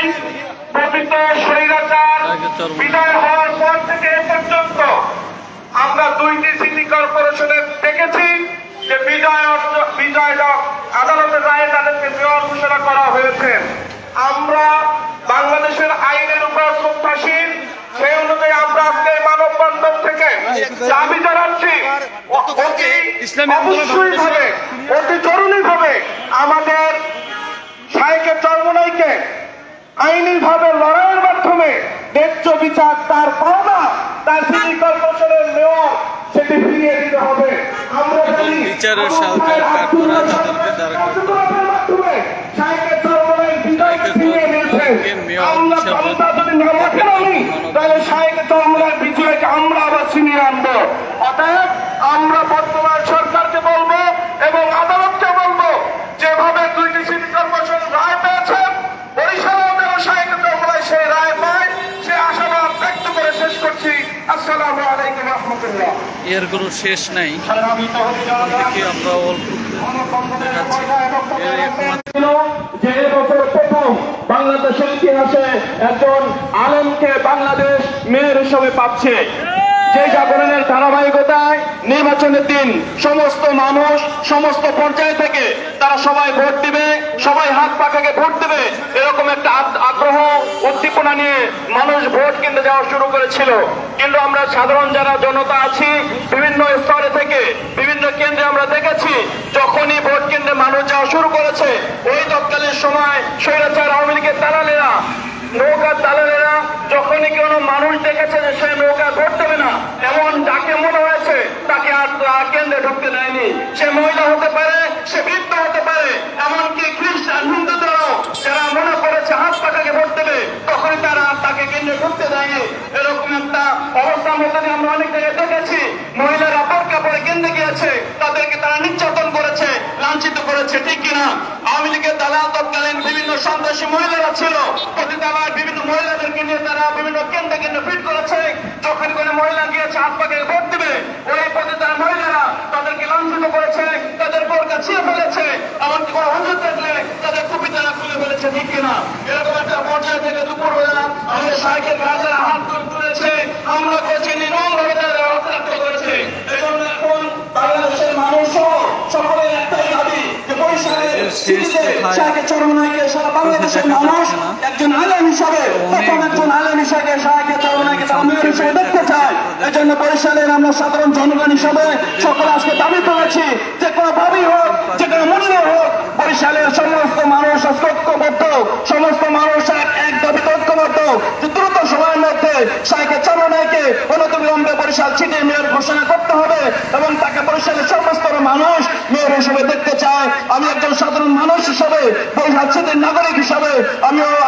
চাই প্রকৃত স্বৈরাচার বিদায় হওয়ার পর থেকে এ পর্যন্ত আমরা 2টি সিটি কর্পোরেশনে দেখেছি যে বিজয় আদালতের রায়ে তাদেরকে মেয়র ঘোষণা করা হয়েছে। আমরা বাংলাদেশের আইনের উপর শ্রদ্ধাশীল, সেই অনুযায়ী আমরা আজকে মানববন্ধন থেকে দাবি জানাচ্ছি অবশ্যই ভাবে অতি জরুরি ভাবে আমাদের শায়েখে চরমোনাইকে আইনি ভাবে লড়াইয়ের মাধ্যমে ন্যায্য বিচার তার পাওনা, তার সিটি কর্পোরেশনের মেয়র সেটি ফিরিয়ে দিতে হবে। আমরা বিচারের সরকার কাঠগড়া তাদেরকে দ্বারা মাধ্যমে শায়েখে চরমোনাই বিজয়কে ফিরিয়ে দিয়েছে। আমরা ক্ষমতা যদি না রাখেন তাহলে শায়েখে চরমোনাই বিজয়কে আমরা আবার ছিনিয়ে আনবো। অতএব আমরা বর্তমান সরকারকে বলবো এবং আদালতকে বলবো, যেভাবে 2টি সিটি কর্পোরেশন রায় পেয়েছেন বরিশালেও যেন শায়েখে চরমোনাই সেই রায় পায়, সে আশাবাদ ব্যক্ত করে শেষ করছি। আসসালামু আলাইকুম ওয়া রাহমাতুল্লাহ। এর কোনো শেষ নাই, দেখি আমরা অল্প দেখাচ্ছি। যে বছর প্রথম বাংলাদেশের ইতিহাসে একজন আলেমকে বাংলাদেশ মেয়র হিসেবে পাচ্ছে, যে জাগরণের ধারাবাহিকতায় নির্বাচনের দিন সমস্ত মানুষ সমস্ত পর্যায় থেকে তারা সবাই ভোট দিবে, সবাই হাত পাখাকে ভোট দেবে, এরকম একটা আগ্রহ উদ্দীপনা নিয়ে মানুষ ভোট কিনতে যাওয়া শুরু করেছিল। কিন্তু আমরা সাধারণ যারা জনতা আছি বিভিন্ন স্তরে থেকে বিভিন্ন কেন্দ্রে আমরা দেখেছি, যখনই ভোট কেন্দ্রে মানুষ যাওয়া শুরু করেছে ওই তৎকালীন সময় স্বৈরাচার আওয়ামী লীগের দালালেরা, নৌকার দালালেরা যখনই কোনো মানুষ দেখেছে যে সে নৌকা ভোট দেবে না, এমন যাকে মনে হয়েছে তাকে আর কেন্দ্রে ঢুকতে দেয়নি। সে মহিলা হতে পারে, সে বৃদ্ধ হতে পারে, এমনকি খ্রিস্টান হিন্দুদেরও যারা মনে করেছে হাত পাখাকে ভোট দেবে তখনই তারা তাকে কেন্দ্রে ঢুকতে দেয়নি। এরকম একটা অবস্থার মধ্যে দিয়ে আমরা অনেক জায়গায় দেখেছি মহিলারা বোরকা পরে কেন্দ্রে গিয়েছে, তাদেরকে তারা নির্যাতন করেছে, লাঞ্ছিত করেছে, ঠিক কিনা? আওয়ামী লীগের দালাল তৎকালীন বিভিন্ন সন্ত্রাসী মহিলারা ছিল, প্রতিদাবায় বিভিন্ন মহিলাদেরকে নিয়ে তারা বিভিন্ন কেন্দ্রে কেন্দ্রে ফিট করেছে। যখন কোনো মহিলা গিয়েছে হাত পাকে ভোট দেবে, ওই প্রতিদার মহিলারা তাদেরকে লাঞ্ছিত করেছে, তাদের বোরকা ছিঁড়ে ফেলেছে, এমনকি কোনো হুজুর দেখলে তাদের টুপি তারা খুলে ফেলেছে, ঠিক কিনা? এরকম একটা পর্যায়ে থেকে দুপুরবেলা আমাদের শায়েখের গাছের হাত তুলেছে, আমরা করেছি, নির্মমভাবে তারা রক্তাক্ত করেছে। এই জন্য এখন বাংলাদেশের মানুষ সকলের একটাই দাবি যে বরিশালের শায়েখে চরমোনাইকে সারা বাংলাদেশের মানুষ একজন আলেম হিসাবে, প্রথম একজন আলেম হিসাবে শায়েখে চরমোনাইকে তারা মেয়র হিসেবে দেখতে চায়। এই জন্য বরিশালের আমরা সাধারণ জনগণ হিসাবে সকলে আজকে দাবি করেছি, যে কোনো ভাবেই হোক, যে কোনো মূল্যে হোক, বরিশালের সমস্ত মানুষ ঐক্যবদ্ধ, সমস্ত মানুষ এক দাবিতে ঐক্যবদ্ধ যে দ্রুত সময়ের মধ্যে শায়েখে চরমোনাইকে অনতিবিলম্বে বরিশাল সিটি মেয়র ঘোষণা করতে হবে এবং তাকে বরিশালের সমস্ত মানুষ মেয়র হিসেবে দেখতে চায়। আমি একজন সাধারণ মানুষ হিসেবে, বরিশাল সিটির নাগরিক হিসাবে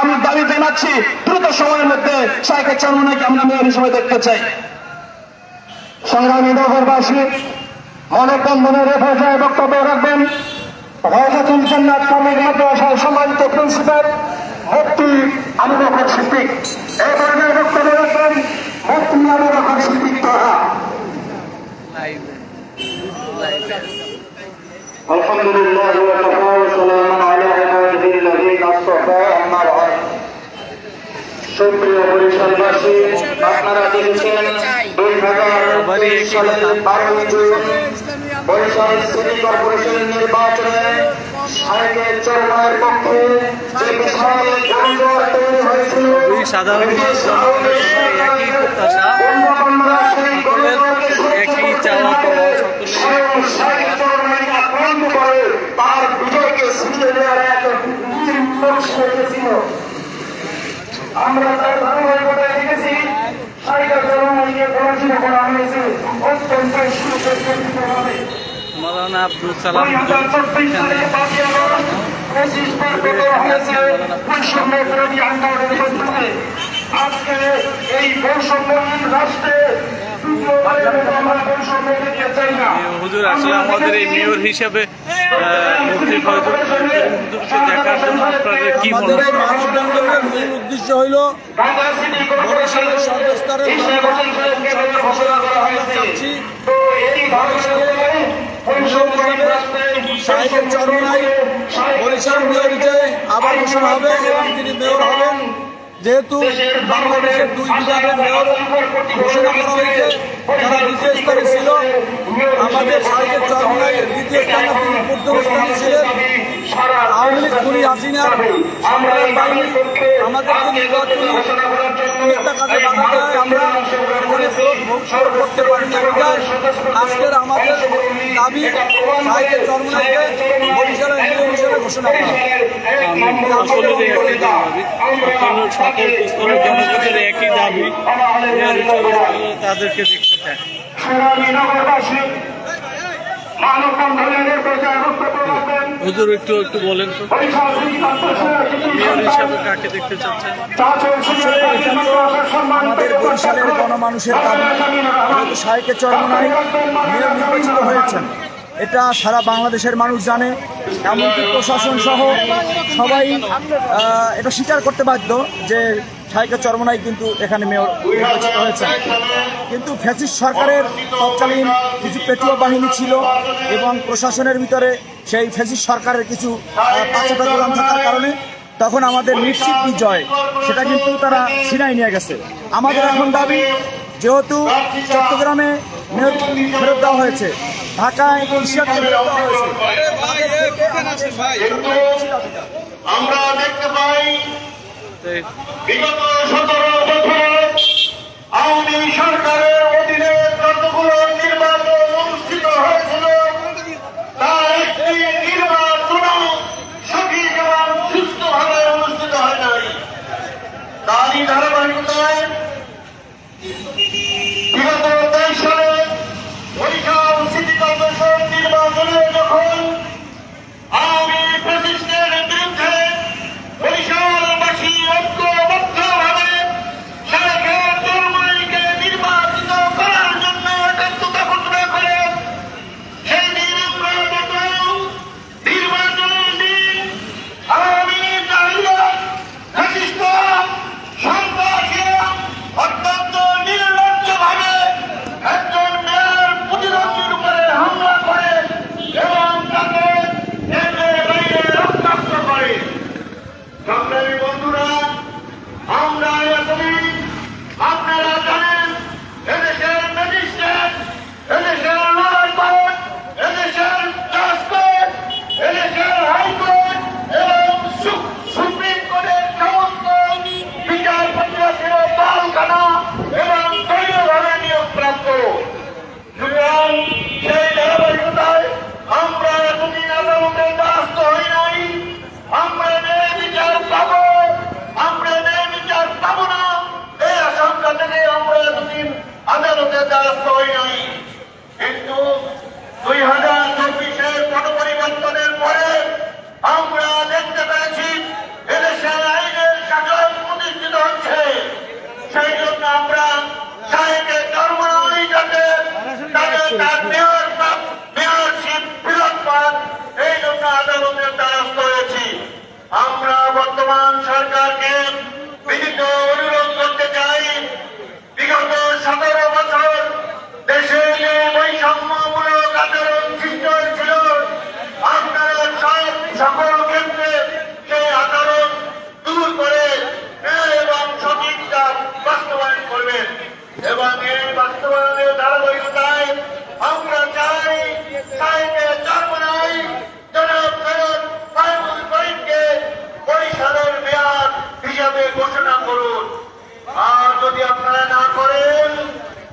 আমি দাবি জানাচ্ছি, দ্রুত সময়ের মধ্যে শায়েখে চরমোনাইকে আমরা মেয়র হিসেবে দেখতে চাই। সংগ্রামী নগরবাসী, মানববন্ধনের এ পর্যায়ে বক্তব্য রাখবেন রওজাতুল জান্নাত কামিল মাদ্রাসার সম্মানিত প্রিন্সিপাল মুফতি আবু বকর সিদ্দিক। এই পর্যায়ে বক্তব্য রাখবেন মুফতি আবু বকর সিদ্দিক তোহা। আলহামদুলিল্লাহ ওয়া কাফা ওয়া সালামুন আলা ইবাদিহিল্লাযীনা আসতাফা, আম্মা বা'দ। সুপ্রিয় বরিশালবাসী, আপনারা দেখছেন 2023 সালের 12 জুন বরিশাল সিটি কর্পোরেশন নির্বাচনে শায়েখে চরমোনাইয়ের পক্ষে যে বিশাল জনজোয়ার তৈরি হয়েছিল, সাধারণ একই প্রত্যাশা, একই চাওয়া পাওয়া, তার বিজয়কে ছিনিয়ে নেওয়ার এক ছিল। আমরা তার ধারাবাহিকতায় দেখেছি শায়েখে চরমোনাইকে পরাজিত করা হয়েছে অত্যন্ত সুপরিকল্পিতভাবে। মাওলানা আব্দুল সালাম আজকে এই বৈষম্যহীন রাষ্ট্রে হুজুর আসলে আমাদের এই মেয়র হিসাবে দেখার জন্য আপনাদের কি মূল উদ্দেশ্য হইল বরিশালের সর্বস্তরের শায়েখে চরমোনাই বরিশাল মেয়র হিসেবে আবার ঘোষণা হবে এবং তিনি মেয়র হবেন। যেহেতু বাংলাদেশের 2 বিভাগের মেয়র ঘোষণা করা হয়েছে, যারা দ্বিতীয় স্থানে ছিল, আমাদের সাহিত্যের চরমনাই দ্বিতীয় স্থানে, তিনি প্রথম স্থানে ছিলেন। আওয়ামী লীগ খুনি হাসিনার সরকারের বাহিনী আমাদেরকে নির্বাচনী প্রত্যেকটা কাজে বাধা দেয়, আমরা সেখানে ভোট করতে পারি না। বিধায় আজকের আমাদের দাবি সাহিত্যের চরমনাইকে বরিশালের মেয়র হিসেবে ঘোষণা করা। সকলেরই একই দাবি, সকল স্তরের জনগণের একই দাবি, তাদেরকে দেখতে চায়। হুজুর একটু বলেন তো, মেয়র হিসাবে কাকে দেখতে চাচ্ছেন? আমাদের বরিশালের গণমানুষের দাবি, যেহেতু সাহিত্যের চরমনাই মেয়র নির্বাচিত হয়েছেন, এটা সারা বাংলাদেশের মানুষ জানে, এমনকি প্রশাসন সহ সবাই এটা স্বীকার করতে বাধ্য যে সাহিত্যের চরমনাই কিন্তু এখানে মেয়র নির্বাচিত হয়েছে। কিন্তু ফ্যাসিস্ট সরকারের তৎকালীন কিছু পেটুয়া বাহিনী ছিল এবং প্রশাসনের ভিতরে সেই ফ্যাসিস্ট সরকারের কিছু পাচাটা প্রদান থাকার কারণে তখন আমাদের নিশ্চিত বিজয় সেটা কিন্তু তারা ছিনাই নিয়ে গেছে। আমাদের এখন দাবি, যেহেতু চট্টগ্রামে মেয়র ফেরত দেওয়া হয়েছে, ঢাকায় আমরা দেখতে পাই বিগত 17 বছরে আওয়ামী সরকারের অধীনে যতগুলো নির্বাচন অনুষ্ঠিত হয়েছিল, তার একটি নির্বাচন সঠিক এবং সুস্থভাবে অনুষ্ঠিত হয় নাই। তারই ধারাবাহিকতায় বিগত 23 সালে বরিশাল সিটি কর্পোরেশন নির্বাচনে যখন আওয়ামী ফ্যাসিস্টের বিরুদ্ধে বরিশালবাসী ঐক্যবদ্ধভাবে সাহেবের চরমনাইকে নির্বাচিত করার জন্য একাত্মতা ঘোষণা করে সেই নির্বাচনের দিন আওয়ামী জাহিলিয়াত ফ্যাসিস্ট সন্ত্রাসী অত্যন্ত নির্লজ্জভাবে একজন মেয়র প্রতিরক্ষীর উপরে হামলা করে এবং তাকে বাইরে রক্তাক্ত করে। সংগ্রামী বন্ধুরা, আমরা এতদিন আপনারা জানেন এদেশের ম্যাজিস্ট্রেট, এদেশের লোয়ার কোর্ট, এদেশের জাজ কোর্ট, এদেশের হাইকোর্ট এবং সুপ্রিম কোর্টের সমস্ত বিচারপতিরা ছিল দলকানা এবং দলীয়ভাবে নিয়োগপ্রাপ্ত। সুতরাং সেই ধারাবাহিকতায় আমরা এতদিন আদালতের দ্বারস্থ হই নাই। আমরা ন্যায় বিচার পাবো, আমরা ন্যায় বিচার পাবো না, এই আশঙ্কা থেকে আমরা এতদিন আদালতের দ্বারস্থ হই নাই। কিন্তু 2024-এর পট পরিবর্তনের পরে আমরা দেখতে পেরেছি এদেশের আইনের শাসন প্রতিষ্ঠিত হচ্ছে। সেই জন্য আমরা সাহেবের চরমনাই যাতে তার মেয়রশিপ ফেরত পান, এই জন্য আদালতের দ্বারস্থ হয়েছি। আমরা বর্তমান সরকারকে বিনীত অনুরোধ করতে চাই, বিগত 17 বছর দেশে যে বৈষম্যমূলক আচরণ সৃষ্টি হয়েছিল, আপনারা সকল ক্ষেত্রে সেই আচরণ দূর করে এবং সঠিকটা বাস্তবায়ন করবেন। এবং এই বাস্তবায়নের ধারাবাহিকতায় আমরা চাই সাহেবের চরমনাই জনাব সৈয়দ মাহমুদ ফরিদকে বরিশালের মেয়র হিসাবে ঘোষণা করুন। আর যদি আপনারা না করেন,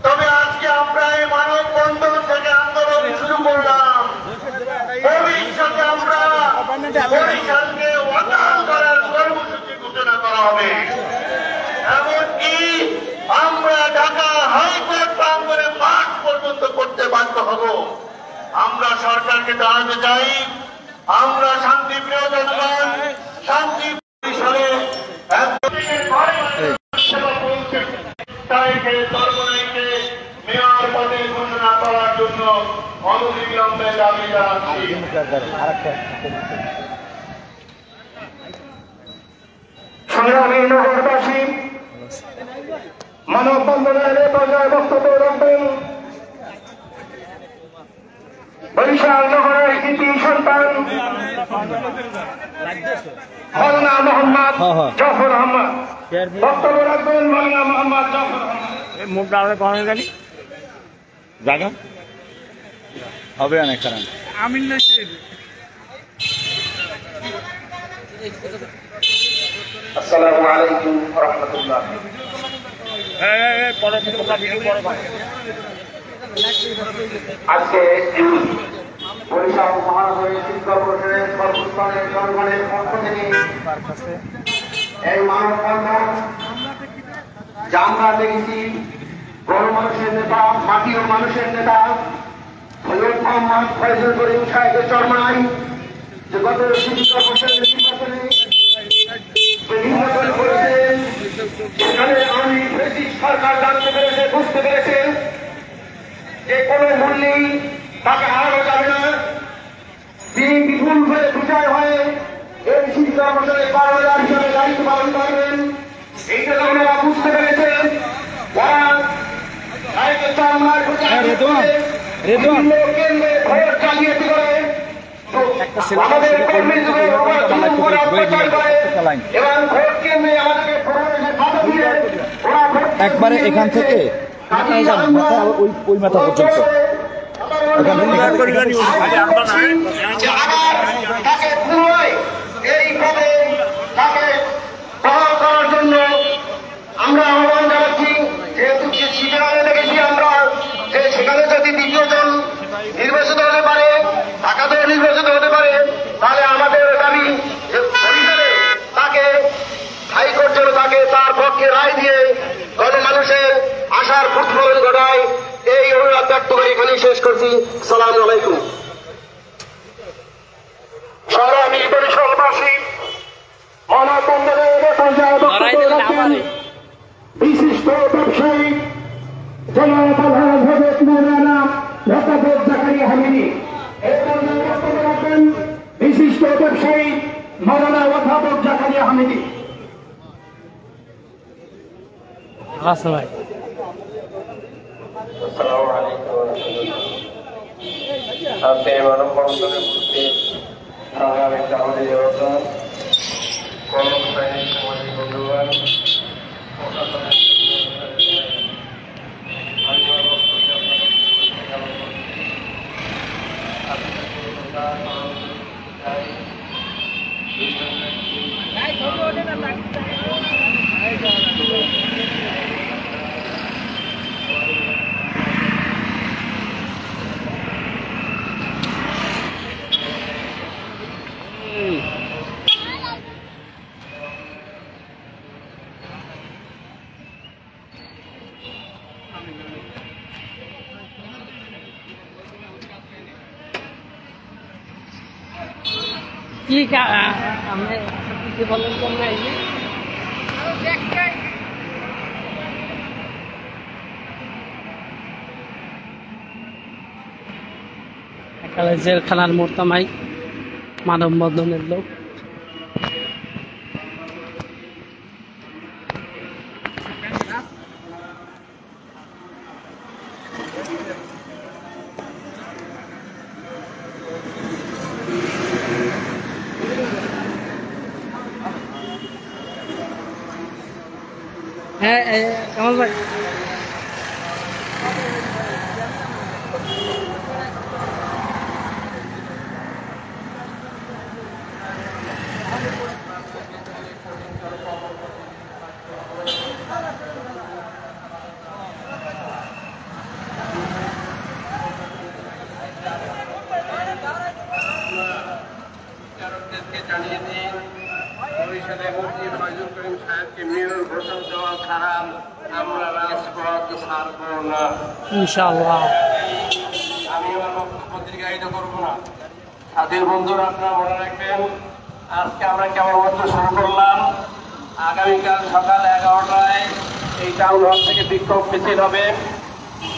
তবে আজকে আমরা এই মানববন্ধন থেকে আন্দোলন শুরু করলাম। ভবিষ্যতে আমরা বরিশালকে অচল করার কর্মসূচি ঘোষণা করা হবে। এমনকি আমরা ঢাকা হাইকোর্ট প্রাঙ্গণে মাঠ পর্যন্ত করতে বাধ্য হব। আমরা সরকারকে জানাতে চাই, আমরা শান্তিপ্রিয় জনগণ, শান্তি পরিসরে চরমনাইকে মেয়র পদে ঘোষণা করার জন্য অনতিবিলম্বে দাবি জানাচ্ছি। সংগ্রামী নগরবাসী, মানববন্ধনের পর্যায়ে বক্তব্য রাখবেন বরিশাল নগরের কৃতি সন্তান মৌলানা মোহাম্মদ জাফর আহমদ বক্তব্য রাখবেন। মৌলানা মোহাম্মদ জাফর আহমদ। জায়গা হবে অনেক কারণ আমিন নাসির আসসালামু আলাইকুম ওয়া রাহমাতুল্লাহ। আজকে বরিশাল মহানগরী সিটি কর্পোরেশনের সর্বস্তরের জনগণের পক্ষ থেকে এই মানববন্ধন যা আমরা দেখেছি, গণমানুষের নেতা, মাটি ও মানুষের নেতা সৈয়দ মোহাম্মদ ফয়জুল করিম সাহেবের চরমায় যে গত সিটি কর্পোরেশনের নির্বাচনে করেছেন, সেখানে আমি ব্রিটিশ সরকার জানতে পেরেছে, বুঝতে পেরেছে যে কোনো মূল্যেই তাকে হারানো যাবে না। তিনি বিপুল হয়ে বিজয় হয়ে এই সিটি কর্পোরেশনের কর্মচারী হিসেবে দায়িত্ব পালন করবেন। এইটা ওনারা বুঝতে পেরেছেন। যারা কেন্দ্রে ভোট জালিয়াতি করে, আমাদের কর্মীদের উপর অত্যাচার করে এবং ভোট কেন্দ্রে আমাদেরকে বাধা দিয়ে ওরা একবারে এখান থেকে ওই মাথা পর্যন্ত তাকে পুনরায় এই পদে তাকে বহাল করার জন্য আমরা আহ্বান জানাচ্ছি। যেহেতু সিদ্ধান্ত দেখেছি আমরা যে সেখানে যদি দ্বিতীয়জন নির্বাচিত হতে পারে, ঢাকাতেও নির্বাচিত হতে পারে, তাহলে আমাদের দাবি যে পরিবারে তাকে হাইকোর্ট যেন তাকে তার পক্ষে রায় দিয়ে গণমানুষের আশার প্রতিফলন ঘটায়, এই অনুরোধ ব্যক্ত করে এখানেই শেষ করছি। সালাম আলাইকুম। আমি বরিশালবাসী মানববন্ধনের পর্যায়ে বক্তব্য রাখেন বিশিষ্ট ব্যবসায়ী জনাব হযরত মাওলানা ওয়াকাফ জাকারিয়া হামিদি। এই পর্যায়ে বক্তব্য রাখবেন বিশিষ্ট ব্যবসায়ী মাওলানা ওয়াকাফ জাকারিয়া হামিদি। ভাই আসসালামু আলাইকুম ওয়া রাহমাতুল্লাহ। আজকে মানববন্ধনে উপস্থিত সংগ্রামী আমাদের জনতা, কর্মচারী, সামাজিক বন্ধুগণ, কি আমি কিছু বলেন তো না, একালে জেলখানার মোর্তামাই মানববন্ধনের লোক। হ্যাঁ কামাল ভাই, জানিয়ে দিন বরিশালে মুফতি ফয়জুল করিম সাহেবকে মেয়র ঘোষণা দেওয়া ছাড়া আমরা রাজপথ ছাড়ব না ইনশাআল্লাহ। আমি আমার বক্তব্য দীর্ঘায়িত করবো না। সাথীর বন্ধুরা, আপনারা মনে রাখবেন, আজকে আমরা কেবলমাত্র শুরু করলাম। আগামীকাল সকাল 11টায় এই টাউন হল থেকে বিক্ষোভ মিছিল হবে।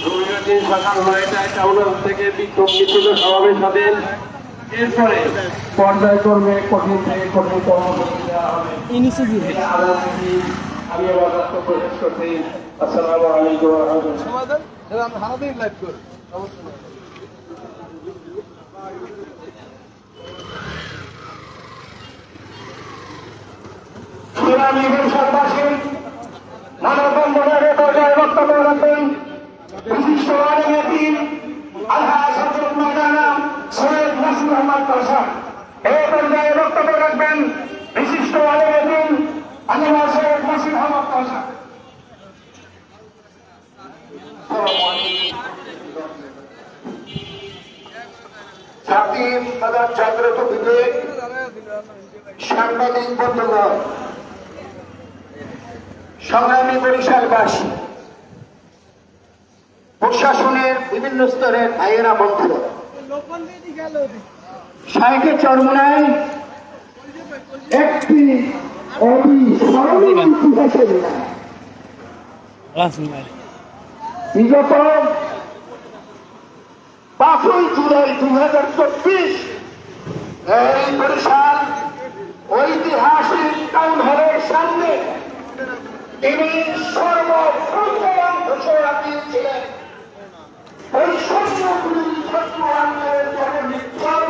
রবিবার দিন সকাল 9টায় টাউন হল থেকে বিক্ষোভ মিছিল সমাবেশ হবে। এরপরে পর্যায়ক্রমে কঠিন থেকে কঠিন কর্মসূচি দেওয়া হবে। আমি আমার বক্তব্য শেষ করছি। আসসালামু আলাইকুম ওয়া রাহমাতুল্লাহ। সুনামী বরিশালবাসী মানববন্ধনের পর্যায়ে বক্তব্য রাখবেন বিশিষ্ট আলেমী আলহাজ হযরত মাওলানা সৈয়দ নাসির আহমদ পাশা। এই পর্যায়ে বক্তব্য রাখবেন বিশিষ্ট আলেমী আল্লামা সৈয়দ নাসির আহমদ পাশা। জাতি তথা জাগ্রত বিবেক, সাংবাদিক বন্ধুগণ, সংগ্রামী বরিশালবাসী, প্রশাসনের বিভিন্ন স্তরের ভাইয়েরা বন্ধুরা, শাইখে চরমোনাই একটি অবিস্মরণীয় ইতিহাসের বিগত 5ই জুলাই 2024 এই বরিশাল ঐতিহাসিক টাউন হলের সামনে তিনি সর্বপ্রথম ঘোষণা দিয়েছিলেন বৈষম্যগুলি ছাত্র আন্দোলনের জননির্ভর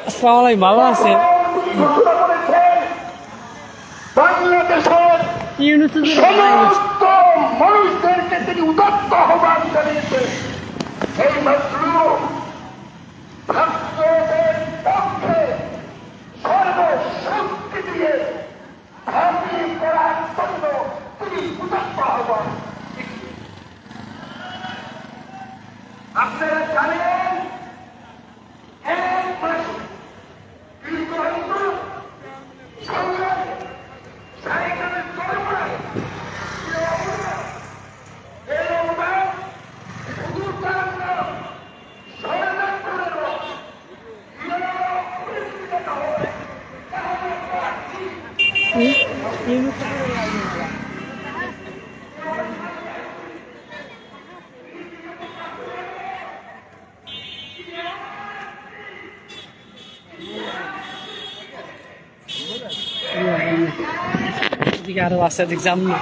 আসসালামু আলাইকুম, ভালো আছেন? বাংলাদেশের ইউনুসের সমস্ত মানুষদেরকে তিনি উদাত্ত আহ্বান জানিয়েছেন এই মজলুম ছাত্রদের পক্ষে সর্বশক্তি দিয়ে ধাপি করার জন্য তিনি উদাত্ত আহ্বান। আপনারা জানেন এক মাসে সংগ্রামে সাইকেলের চরমায় এদিকে আরো আছে, এদিক যাম না।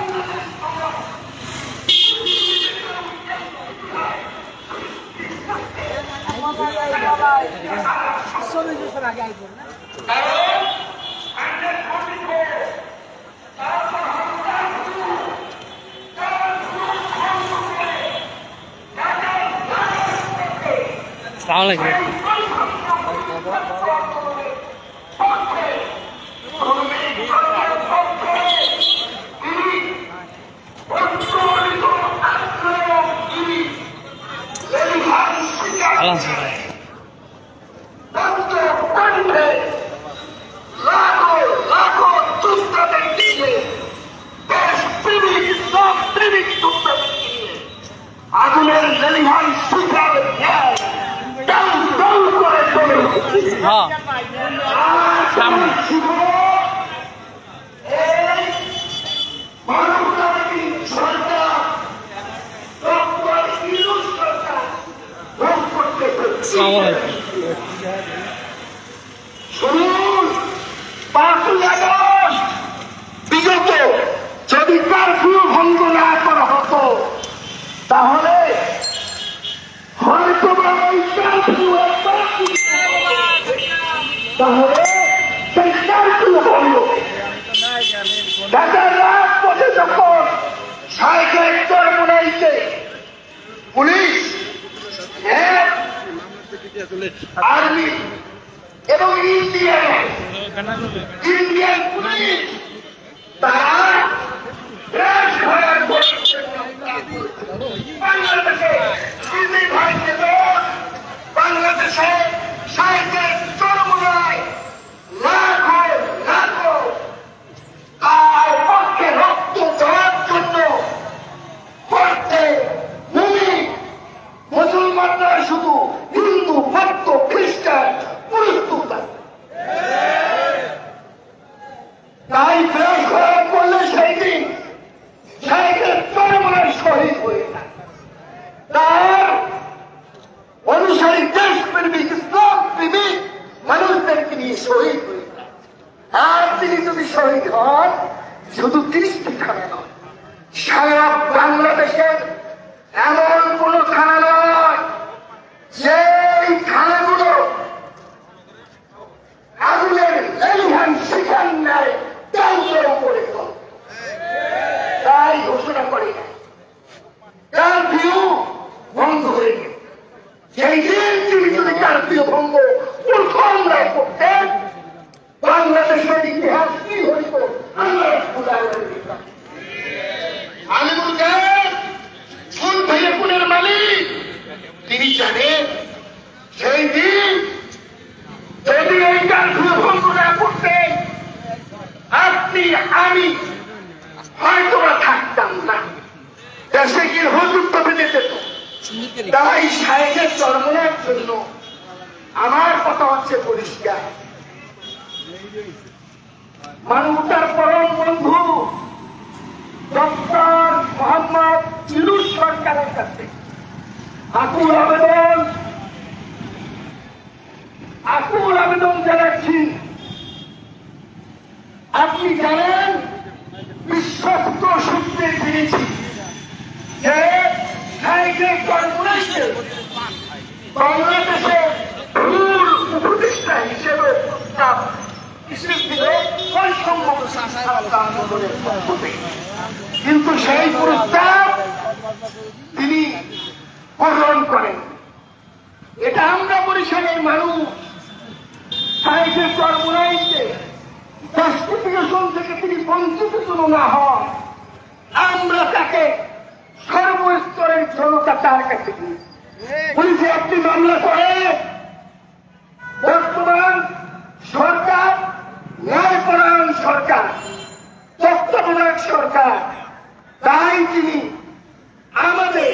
আসসালামু আলাইকুম। আগুনের লেলিহান শিখার ডাল ডাল করে চলে হ্যাঁ, সামনে মানবতাবাদী সরকার ডক্টর ইউনূস সরকার ভোগ করতেছে। আসসালামু আলাইকুম। শুনুন, 5ই আগস্ট বিগত যদি কারফিউ ভঙ্গ না করা হতো তাহলে হয়তো বা ওই কারফিউ তাহলে সেই কারফিউ হল ঢাকার রাজপথে যখন সাইকেল চরমোনাইতে পুলিশ, আর্মি এবং ইন্ডিয়ান পুলিশ তারা দেশ ভাড়ার বাংলাদেশে বাংলাদেশে সাইকেল চরমোনাই লাখো লাখো তার পক্ষে রক্ত দেওয়ার জন্য করতে মুসলমানরা শুধু হিন্দু ভক্ত খ্রিস্টান প্রস্তুত আছে। তাই বেশ খারাপ করলে সেই দিন সাইকেল চরমোনাই শহীদ হয়ে যায়। তার অনুসারী দেশপ্রেমিক ইসলাম প্রেমিক মানুষদেরকে নিয়ে শহীদ হয়ে যায়। আর তিনি যদি শহীদ হন শুধু 30টি থানা নয়, সারা বাংলাদেশের এমন কোন থানা নয় যেই থানাগুলো আপনি আমি হয়তো বা থাকতাম না, দেশে গিয়ে হুজুর বেঁধে যেত। তাই সাহেবের চরমনের জন্য আমার কথা হচ্ছে পরিষ্কার, মানবতার পরম বন্ধু ডক্টর মোহাম্মদ ইউনূস সরকারের কাছে আকুল আবেদন জানাচ্ছি। আপনি জানেন, বিশ্বস্ত সূত্রে পেয়েছি যে বাংলাদেশের ভুল উপদেষ্টা হিসেবে প্রস্তাব দিল বৈষম্য আন্দোলনের পক্ষ থেকে, কিন্তু সেই প্রস্তাব তিনি গ্রহণ করেন। এটা আমরা বরিশালের মানুষ সাহিত্যের কর্মরাইতে জাস্টিফিকেশন থেকে তিনি বঞ্চিত যেন না হন, আমরা তাকে সর্বস্তরের জনতা তার কাছে দিই। পুলিশে একটি মামলা করে বর্তমান সরকার, ন্যায়পরায়ণ সরকার, তত্ত্বাবধায়ক সরকার, তাই তিনি আমাদের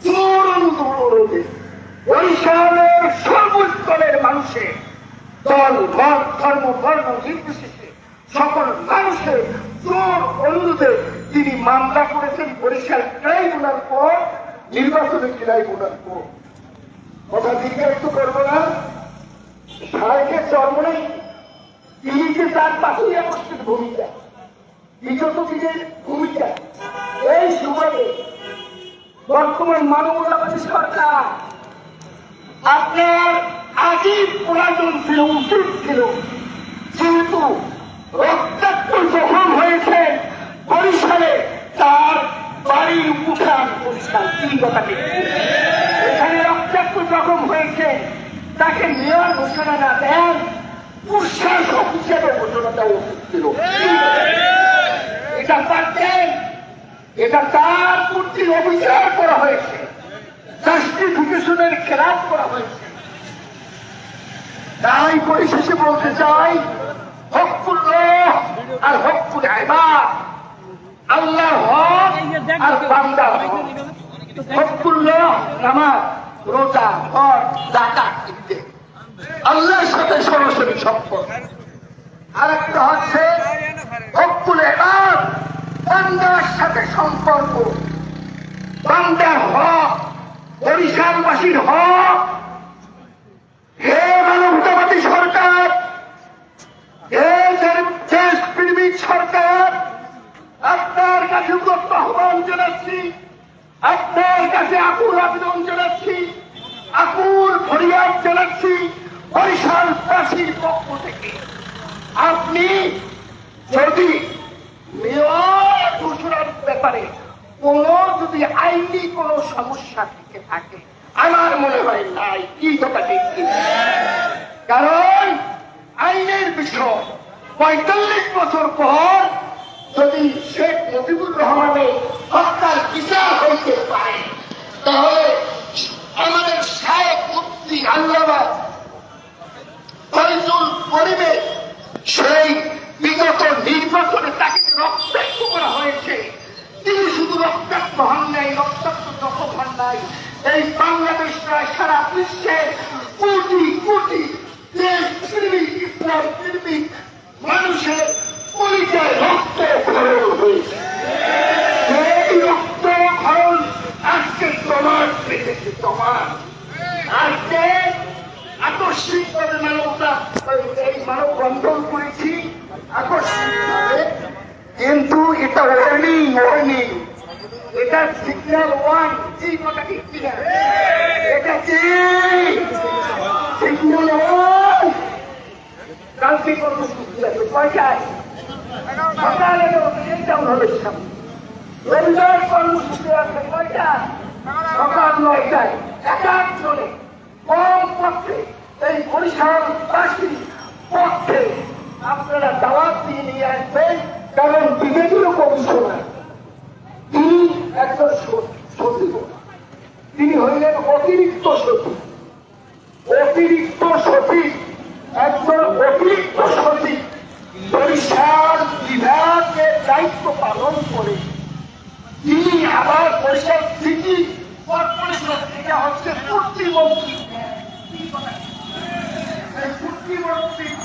জোর অনুরোধে বরিশালের সর্বস্তরের মানুষের দল, মত, ধর্ম, বর্ণ নির্বিশেষে সকল মানুষের জোর অনুরোধে তিনি মামলা করেছেন বরিশাল ট্রাইব্যুনাল কোর্ট, নির্বাচনী ট্রাইব্যুনাল কোর্ট। কথা দীর্ঘায়িত করব না, সাহেবের জন্ম নেই, তিনি যে তার পাশেই অবস্থিত ভূমিকা, বিগত দিনের ভূমিকা, এই সময়ে বর্তমান মানবতাবাদী সরকার আপনার আগেই প্রয়োজন ছিল, উচিত ছিল, যেহেতু রক্তাক্ত জখম হয়েছে বরিশালে, তার বাড়ির উঠান বরিশাল 3 কথা এখানে রক্তাক্ত জখম হয়েছে, তাকে মেয়র ঘোষণা না দেন প্রশাসক হিসেবে ঘোষণা দেওয়া উচিত ছিল। এটা পারতেন, এটা তার প্রতি অবিচার করা হয়েছে, জাস্টিফিকেশনের খেলাপ করা হয়েছে। তাই পরিশেষে বলতে চাই, হকুল্লাহ আর হকুল ইবাদ, আল্লাহর হক আর বান্দার হক। হকুল্লাহ নামাজ, রোজা, হজ, যাকাত ইত্যাদি আল্লাহর সাথে সরাসরি সম্পর্ক। আরেকটা হচ্ছে হকুল ইবাদ, বান্দার সাথে সম্পর্ক, বান্দার হক, বরিশালবাসীর হক। হে মানবতাবাদী সরকার, হে দেশপ্রেমিক সরকার, আপনার কাছে উদ্যত আহ্বান জানাচ্ছি, আপনার কাছে আকুল আবেদন জানাচ্ছি, আকুল ফরিয়াদ জানাচ্ছি বরিশালবাসীর পক্ষ থেকে। আপনি যদি মেয়র ঘোষণার ব্যাপারে যদি আইনি কোন সমস্যা থেকে থাকে, আমার মনে হয় নাই, কি কথা ঠিক, কারণ আইনের বিষয় 45 বছর পর যদি শেখ মুজিবুর রহমানের হত্যার বিচার হইতে পারে, তাহলে আমাদের শায়েখ মুফতি আল্লামা ফয়জুল করিমের সেই বিগত নির্বাচনে তাকে যে রক্তাক্ত করা হয়েছে, তিনি শুধু রক্তাক্ত হন নাই, রক্তাক্ত জখম হন নাই, এই বাংলাদেশ নয় সারা বিশ্বের কোটি কোটি দেশপ্রেমিক, ইসলাম প্রেমিক মানুষের পরিচয় রক্ত খরণ হয়েছে। এই রক্ত খরণ আজকে প্রমাণ পেয়েছে, প্রমাণ। আজকে আকস্মিকভাবে এই মানববন্ধন করেছি আকস্মিকভাবে, কিন্তু এটা ওয়ার্নিং, এটা সিগন্যাল 1, এই কথা ঠিক কিনা? এটা কি সিগন্যাল 1? কালকে কর্মসূচি আছে কয়টায়? সকালে রবিবার কর্মসূচি আছে কয়টায়? সকাল 9টায়। একাক চলে কম পক্ষে এই বরিশালবাসীর পক্ষে আপনারা দাওয়াত দিয়ে নিয়ে আসবেন, কারণ বিজেপির কমিশনার তিনি একজন সচিব, তিনি হইলেন অতিরিক্ত সচিব, একজন অতিরিক্ত সচিব বরিশাল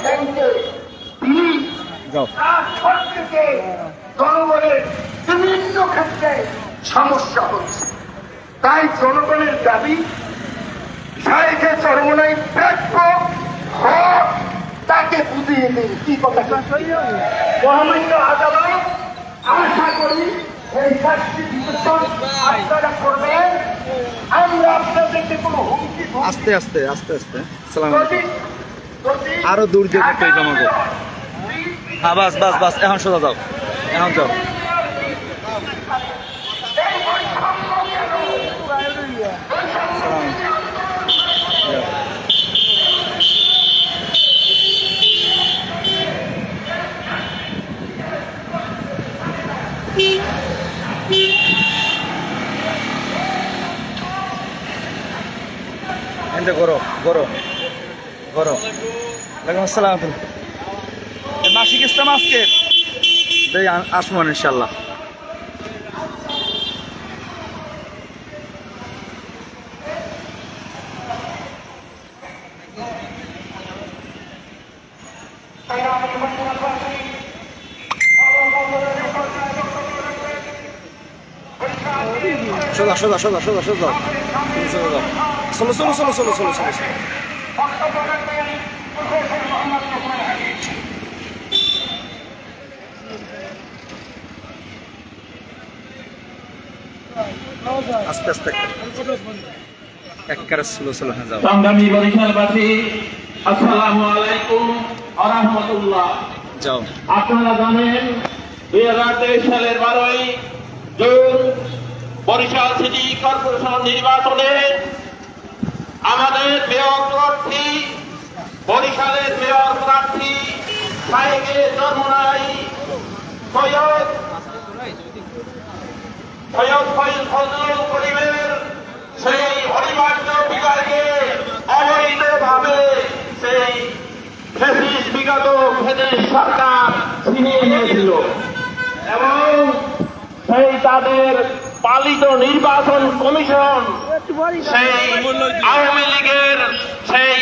ব্যাংকে তিনি তার সরকারকে জনগণের বিভিন্ন ক্ষেত্রে সমস্যা হচ্ছে। তাই জনগণের দাবি শায়েখে চরমোনাই প্রাপ্য হক তাকে বুঝিয়ে দিন। কি কথা মহামান্য আদালত আশা করি এই শাস্তি বিবেচন আপনারা করবেন। আমরা আপনাদেরকে কোনো হুমকি আস্তে আস্তে আস্তে আস্তে আরো দূর দিয়ে আমাকে। হ্যাঁ বাস বাস বাস, এখন সোজা যাও, এখন যাও। গরম গরম গরম। ওয়ালাইকুম আসসালাম। মাসিক ইসলাম আজকে আসমান ইনশাল্লাহ। সোজা সোজা সোজা সোজা সোজা সোজা চলো চলো চলো চলো চলো চলো চলো। আস্তে আস্তে একবারে স্লো স্লো হয়ে যাও। সংগ্রামী বরিশালবাসী, আসসালামু আলাইকুম ওয়া রাহমাতুল্লাহ। যাও। আপনারা জানেন 2023 সালের 12ই জুন বরিশাল সিটি কর্পোরেশন নির্বাচনে আমাদের মেয়র প্রার্থী, বরিশালের মেয়র প্রার্থী শায়েখে চরমোনাই সৈয়দ ফজলুল করিমের সেই অনিবার্য বিজয়কে অবৈধভাবে সেই ফ্যাসিস্ট বিগত সরকার ছিনিয়ে নিয়েছিল এবং সেই তাদের পালিত নির্বাচন কমিশন সেই আওয়ামী লীগের সেই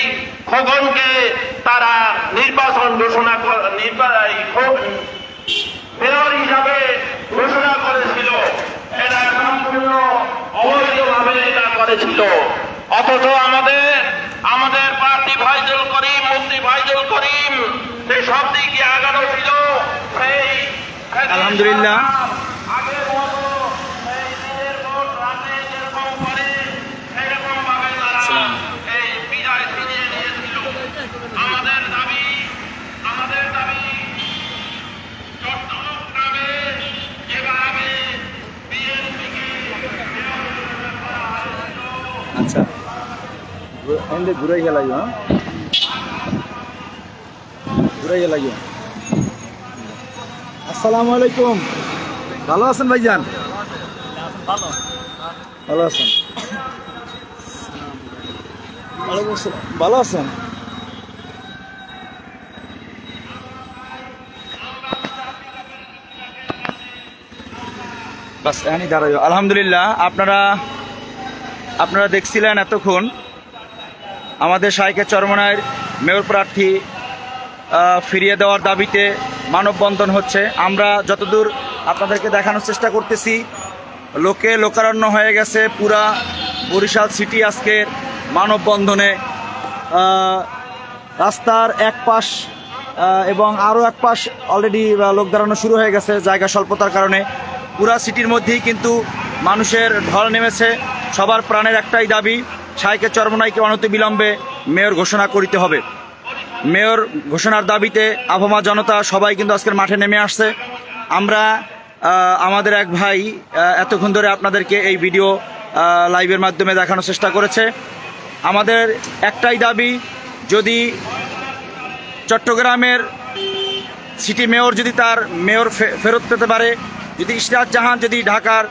খোকনকে তারা নির্বাচন ঘোষণা মেয়র হিসাবে ঘোষণা করেছিল। এটা সম্পূর্ণ অবৈধভাবে এটা করেছিল। অথচ আমাদের প্রার্থী ফাইজুল করিম, মুফতি ফাইজুল করিম সেই সব দিকে আগানো ছিল। সেই আলহামদুলিল্লাহ আগের মতো এই দিনের ভোট রাতে যেরকম করে সেরকম ভাবে তারা এই বিজয় ছিনিয়ে নিয়েছিল। আমাদের দাবি চট্টগ্রামে যেভাবে বিএনপিকে আচ্ছা ঘুরে গেলাইও, ঘুরে গেলাইও। আসসালামু আলাইকুম, ভালো আছেন ভাইজান? ভালো আছেন? ভালো আছেন? বাস এখানেই দাঁড়াইও। আলহামদুলিল্লাহ, আপনারা দেখছিলেন এতক্ষণ আমাদের শায়েখে চরমোনাইর মেয়র প্রার্থী ফিরিয়ে দেওয়ার দাবিতে মানববন্ধন হচ্ছে। আমরা যতদূর আপনাদেরকে দেখানোর চেষ্টা করতেছি, লোকারণ্য হয়ে গেছে পুরা বরিশাল সিটি আজকে মানববন্ধনে। রাস্তার এক পাশ এবং আরও এক পাশ অলরেডি লোক দাঁড়ানো শুরু হয়ে গেছে জায়গা স্বল্পতার কারণে। পুরা সিটির মধ্যেই কিন্তু মানুষের ঢল নেমেছে। সবার প্রাণের একটাই দাবি, শায়েখে চরমোনাইকে অনতিবিলম্বে মেয়র ঘোষণা করিতে হবে। মেয়র ঘোষণার দাবিতে আভমা জনতা সবাই কিন্তু আজকের মাঠে নেমে আসছে। আমরা আমাদের এক ভাই এতক্ষণ ধরে আপনাদেরকে এই ভিডিও লাইভের মাধ্যমে দেখানোর চেষ্টা করেছে। আমাদের একটাই দাবি, যদি চট্টগ্রামের সিটি মেয়র যদি তার মেয়র ফেরত পেতে পারে, যদি ইশরাত জাহান যদি ঢাকার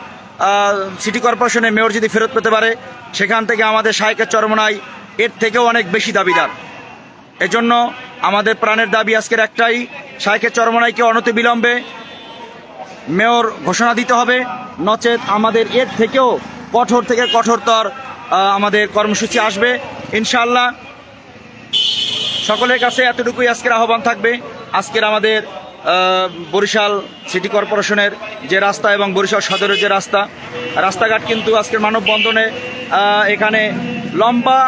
সিটি কর্পোরেশনের মেয়র যদি ফেরত পেতে পারে, সেখান থেকে আমাদের শায়েখে চরমোনাই এর থেকেও অনেক বেশি দাবিদার। এজন্য আমাদের প্রাণের দাবি আজকের একটাই, শায়েখে চরমোনাইকে অনতিবিলম্বে মেয়র ঘোষণা দিতে হবে, নচেত আমাদের এর থেকেও কঠোর থেকে কঠোরতর আমাদের কর্মসূচি আসবে ইনশাআল্লাহ। সকলের কাছে এতটুকুই আজকের আহ্বান থাকবে। আজকের আমাদের বরিশাল সিটি কর্পোরেশনের যে রাস্তা এবং বরিশাল সদরের যে রাস্তাঘাট কিন্তু আজকের মানববন্ধনে এখানে লম্বা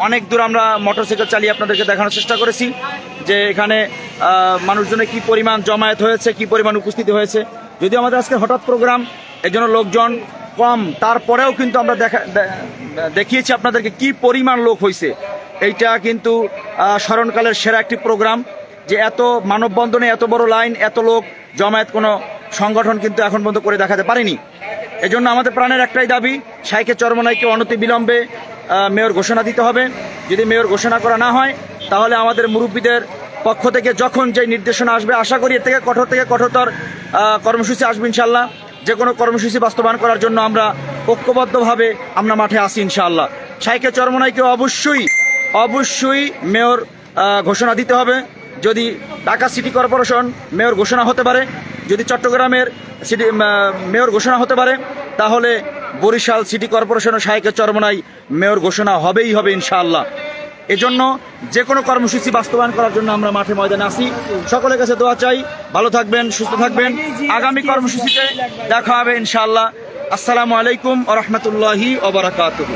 অনেক দূর আমরা মোটরসাইকেল চালিয়ে আপনাদেরকে দেখানোর চেষ্টা করেছি যে এখানে মানুষজনের কি পরিমাণ জমায়েত হয়েছে, কি পরিমাণ উপস্থিতি হয়েছে। যদিও আমাদের আজকে হঠাৎ প্রোগ্রাম, এর জন্য লোকজন কম, তারপরেও কিন্তু আমরা দেখিয়েছি আপনাদেরকে কি পরিমাণ লোক হয়েছে। এইটা কিন্তু স্মরণকালের সেরা একটি প্রোগ্রাম, যে এত মানববন্ধনে এত বড় লাইন, এত লোক জমায়েত কোনো সংগঠন কিন্তু এখন পর্যন্ত করে দেখাতে পারেনি। এজন্য আমাদের প্রাণের একটাই দাবি, শাইখে চরমনাইকে অনতি বিলম্বে মেয়র ঘোষণা দিতে হবে। যদি মেয়র ঘোষণা করা না হয় তাহলে আমাদের মুরব্বীদের পক্ষ থেকে যখন যে নির্দেশনা আসবে, আশা করি এর থেকে কঠোরতর কর্মসূচি আসবে ইনশাল্লাহ। যে কোনো কর্মসূচি বাস্তবায়ন করার জন্য আমরা ঐক্যবদ্ধভাবে আমরা মাঠে আসি ইনশাআল্লাহ। শাইখে চরমনাইকে অবশ্যই মেয়র ঘোষণা দিতে হবে। যদি ঢাকা সিটি কর্পোরেশন মেয়র ঘোষণা হতে পারে, যদি চট্টগ্রামের সিটি মেয়র ঘোষণা হতে পারে, তাহলে বরিশাল সিটি কর্পোরেশন ও শাইখে চরমনাই মেয়র ঘোষণা হবেই হবে ইনশাআল্লাহ। এজন্য যে কোনো কর্মসূচি বাস্তবায়ন করার জন্য আমরা মাঠে ময়দানে আসি। সকলের কাছে দোয়া চাই, ভালো থাকবেন, সুস্থ থাকবেন। আগামী কর্মসূচিতে দেখা হবে ইনশাআল্লাহ। আসসালামু আলাইকুম ওয়া রাহমাতুল্লাহি ওয়া বারাকাতুহু।